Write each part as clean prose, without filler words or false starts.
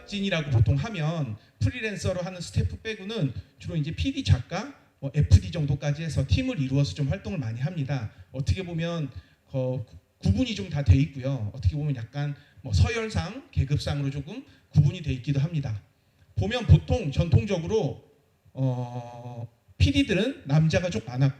제작진이라고 보통 하면 프리랜서로 하는 스태프 빼고는 주로 이제 PD 작가, FD 정도까지 해서 팀을 이루어서 좀 활동을 많이 합니다. 어떻게 보면 구분이 좀 다 돼 있고요. 어떻게 보면 약간 서열상, 계급상으로 조금 구분이 돼 있기도 합니다. 보면 보통 전통적으로 PD들은 남자가 좀 많아.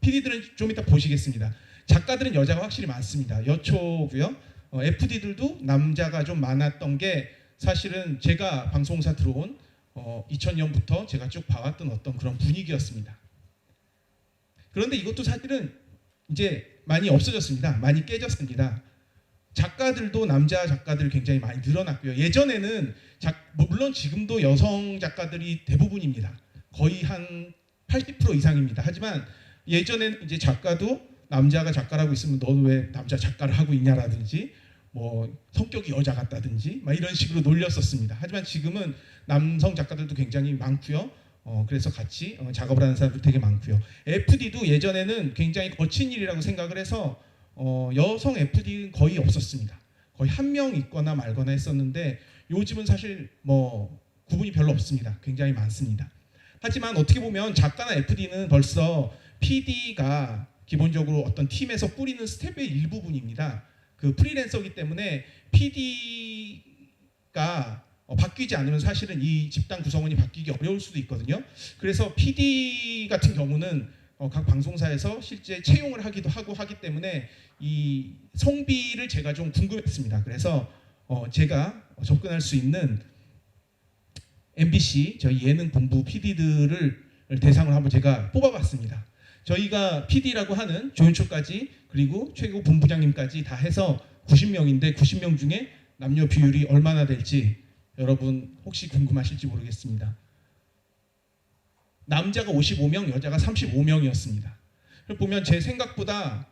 PD들은 좀 이따 보시겠습니다. 작가들은 여자가 확실히 많습니다. 여초고요. FD들도 남자가 좀 많았던 게 사실은 제가 방송사 들어온 2000년부터 제가 쭉 봐왔던 어떤 그런 분위기였습니다. 그런데 이것도 사실은 이제 많이 없어졌습니다. 많이 깨졌습니다. 작가들도 남자 작가들 굉장히 많이 늘어났고요. 예전에는 물론 지금도 여성 작가들이 대부분입니다. 거의 한 80% 이상입니다. 하지만 예전에는 이제 작가도 남자가 작가라고 있으면 너는 왜 남자 작가를 하고 있냐라든지 성격이 여자 같다든지 이런 식으로 놀렸었습니다. 하지만 지금은 남성 작가들도 굉장히 많고요. 그래서 같이 작업을 하는 사람들 되게 많고요. FD도 예전에는 굉장히 거친 일이라고 생각을 해서 여성 FD는 거의 없었습니다. 거의 한 명 있거나 말거나 했었는데 요즘은 사실 구분이 별로 없습니다. 굉장히 많습니다. 하지만 어떻게 보면 작가나 FD는 벌써 PD가 기본적으로 어떤 팀에서 뿌리는 스텝의 일부분입니다. 그 프리랜서이기 때문에 PD가 바뀌지 않으면 사실은 이 집단 구성원이 바뀌기 어려울 수도 있거든요. 그래서 PD 같은 경우는 각 방송사에서 실제 채용을 하기도 하기 때문에 이 성비를 제가 좀 궁금했습니다. 그래서 제가 접근할 수 있는 MBC 저희 예능 본부 PD들을 대상으로 한번 제가 뽑아봤습니다. 저희가 PD라고 하는 조연출까지 그리고 최고 본부장님까지 다 해서 90명인데 90명 중에 남녀 비율이 얼마나 될지 여러분 혹시 궁금하실지 모르겠습니다. 남자가 55명, 여자가 35명이었습니다. 보면 제 생각보다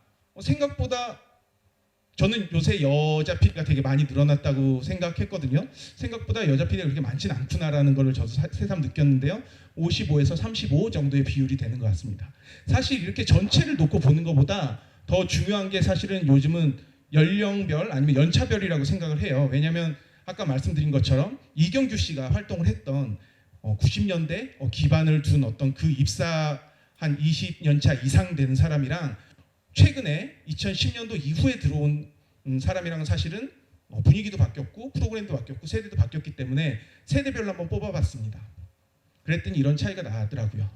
저는 요새 여자 PD가 되게 많이 늘어났다고 생각했거든요. 생각보다 여자 PD가 그렇게 많지는 않구나라는 걸 저도 새삼 느꼈는데요. 55에서 35 정도의 비율이 되는 것 같습니다. 사실 이렇게 전체를 놓고 보는 것보다 더 중요한 게 사실은 요즘은 연령별 아니면 연차별이라고 생각을 해요. 왜냐하면 아까 말씀드린 것처럼 이경규 씨가 활동을 했던 90년대 기반을 둔 어떤 그 입사 한 20년차 이상 된 사람이랑 최근에 2010년도 이후에 들어온 사람이랑은 사실은 분위기도 바뀌었고 프로그램도 바뀌었고 세대도 바뀌었기 때문에 세대별로 한번 뽑아봤습니다. 그랬더니 이런 차이가 나더라고요.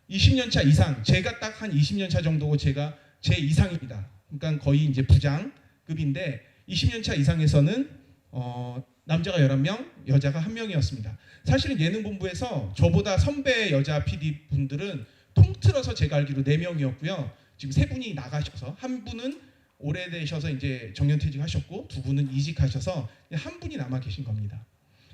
20년차 이상, 제가 딱 한 20년차 정도고 제가 제 이상입니다. 그러니까 거의 이제 부장급인데 20년차 이상에서는 남자가 11명, 여자가 1명이었습니다. 사실은 예능본부에서 저보다 선배 여자 PD 분들은 통틀어서 제가 알기로 4명이었고요. 지금 3분이 나가셔서 한 분은 오래되셔서 이제 정년퇴직하셨고 2분은 이직하셔서 한 분이 남아 계신 겁니다.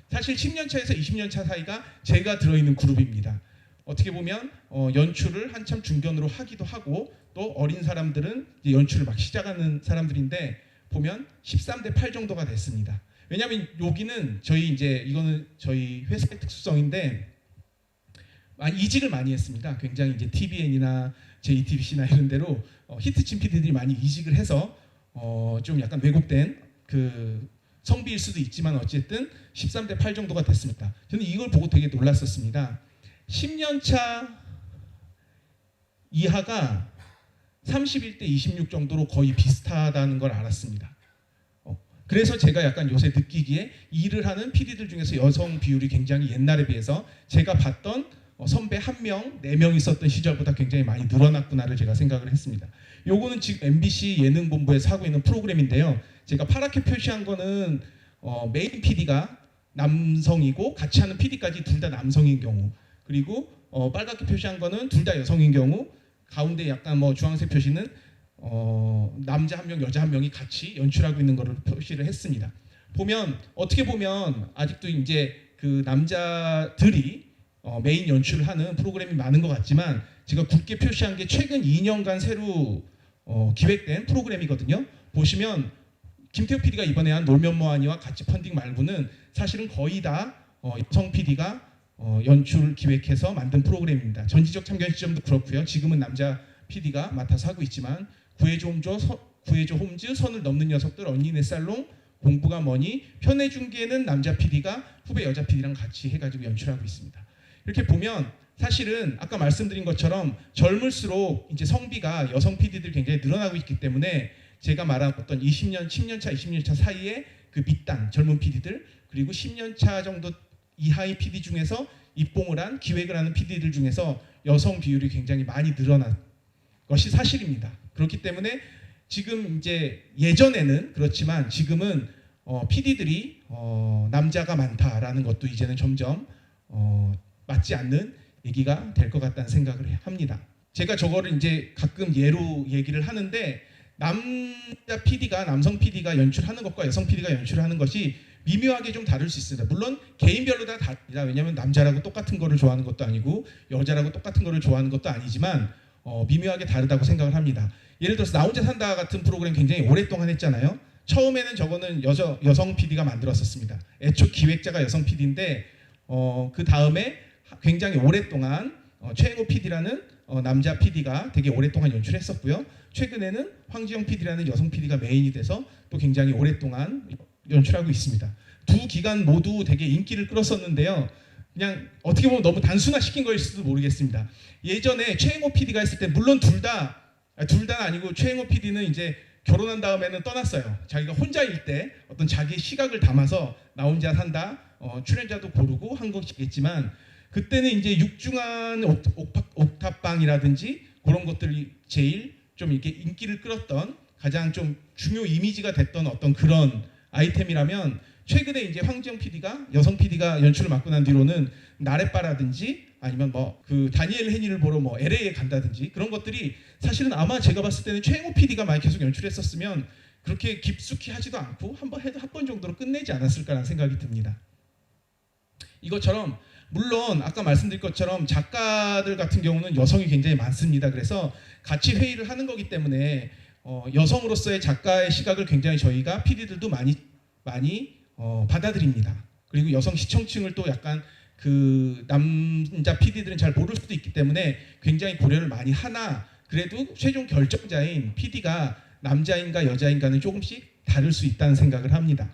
사실 10년차에서 20년차 사이가 제가 들어있는 그룹입니다. 어떻게 보면 연출을 한참 중견으로 하기도 하고 또 어린 사람들은 이제 연출을 막 시작하는 사람들인데 보면 13대 8 정도가 됐습니다. 왜냐하면 여기는 이거는 저희 회사의 특수성인데 이직을 많이 했습니다. 굉장히 이제 TVN이나 JTBC나 이런 데로 히트친 PD들이 많이 이직을 해서 좀 약간 왜곡된 그 성비일 수도 있지만 어쨌든 13대 8 정도가 됐습니다. 저는 이걸 보고 되게 놀랐었습니다. 10년차 이하가 31대 26 정도로 거의 비슷하다는 걸 알았습니다. 그래서 제가 약간 요새 느끼기에 일을 하는 PD들 중에서 여성 비율이 굉장히 옛날에 비해서 제가 봤던 선배 1명, 4명 있었던 시절보다 굉장히 많이 늘어났구나를 제가 생각을 했습니다. 요거는 지금 MBC 예능본부에서 하고 있는 프로그램인데요. 제가 파랗게 표시한 거는 메인 PD가 남성이고 같이 하는 PD까지 둘 다 남성인 경우, 그리고 빨갛게 표시한 거는 둘 다 여성인 경우, 가운데 약간 주황색 표시는 남자 1명, 여자 1명이 같이 연출하고 있는 거를 표시를 했습니다. 보면 어떻게 보면 아직도 이제 그 남자들이 메인 연출을 하는 프로그램이 많은 것 같지만 제가 굵게 표시한 게 최근 2년간 새로 기획된 프로그램이거든요. 보시면 김태우 PD가 이번에 한 놀면 뭐하니와 같이 펀딩 말고는 사실은 거의 다 여성 PD가 연출 기획해서 만든 프로그램입니다. 전지적 참견 시점도 그렇고요. 지금은 남자 PD가 맡아서 하고 있지만 구해줘 홈즈, 선을 넘는 녀석들, 언니네 살롱, 공부가 뭐니 편의 중계는 남자 PD가 후배 여자 PD랑 같이 해가지고 연출하고 있습니다. 이렇게 보면 사실은 아까 말씀드린 것처럼 젊을수록 이제 성비가 여성 PD들이 굉장히 늘어나고 있기 때문에 제가 말한 어떤 20년, 10년 차, 20년 차 사이에 그 밑단 젊은 PD들 그리고 10년 차 정도 이하의 PD 중에서 입봉을 한 기획을 하는 PD들 중에서 여성 비율이 굉장히 많이 늘어난 것이 사실입니다. 그렇기 때문에 지금 이제 예전에는 그렇지만 지금은 PD들이 남자가 많다라는 것도 이제는 점점 맞지 않는 얘기가 될 것 같다는 생각을 합니다. 제가 저거를 이제 가끔 예로 얘기를 하는데 남자 PD가 남성 PD가 연출하는 것과 여성 PD가 연출하는 것이 미묘하게 좀 다를 수 있습니다. 물론 개인별로 다 다릅니다. 왜냐하면 남자라고 똑같은 거를 좋아하는 것도 아니고 여자라고 똑같은 거를 좋아하는 것도 아니지만 미묘하게 다르다고 생각을 합니다. 예를 들어서 나 혼자 산다 같은 프로그램 굉장히 오랫동안 했잖아요. 처음에는 저거는 여성 PD가 만들었었습니다. 애초 기획자가 여성 PD인데 그 다음에 굉장히 오랫동안 최행호 PD라는 남자 PD가 되게 오랫동안 연출했었고요. 최근에는 황지영 PD라는 여성 PD가 메인이 돼서 또 굉장히 오랫동안 연출하고 있습니다. 두 기관 모두 되게 인기를 끌었었는데요. 그냥 어떻게 보면 너무 단순화시킨 거일 수도 모르겠습니다. 예전에 최행호 PD가 했을 때 물론 둘 다는 아니고 최행호 PD는 이제 결혼한 다음에는 떠났어요. 자기가 혼자일 때 어떤 자기의 시각을 담아서 나 혼자 산다 출연자도 고르고 한 것이겠지만 그때는 이제 육중한 옥탑방이라든지 그런 것들이 제일 좀 이렇게 인기를 끌었던 가장 좀 중요 이미지가 됐던 어떤 그런 아이템이라면 최근에 이제 황지영 PD가 여성 PD가 연출을 맡고 난 뒤로는 나래바라든지 아니면 뭐 그 다니엘 헤니를 보러 뭐 LA에 간다든지 그런 것들이 사실은 아마 제가 봤을 때는 최행호 PD가 많이 계속 연출했었으면 그렇게 깊숙이 하지도 않고 한 번 정도로 끝내지 않았을까라는 생각이 듭니다. 이것처럼 물론 아까 말씀드린 것처럼 작가들 같은 경우는 여성이 굉장히 많습니다. 그래서 같이 회의를 하는 거기 때문에 여성으로서의 작가의 시각을 굉장히 저희가 PD들도 많이 받아들입니다. 그리고 여성 시청층을 또 약간 그 남자 PD들은 잘 모를 수도 있기 때문에 굉장히 고려를 많이 하나 그래도 최종 결정자인 PD가 남자인가 여자인가는 조금씩 다를 수 있다는 생각을 합니다.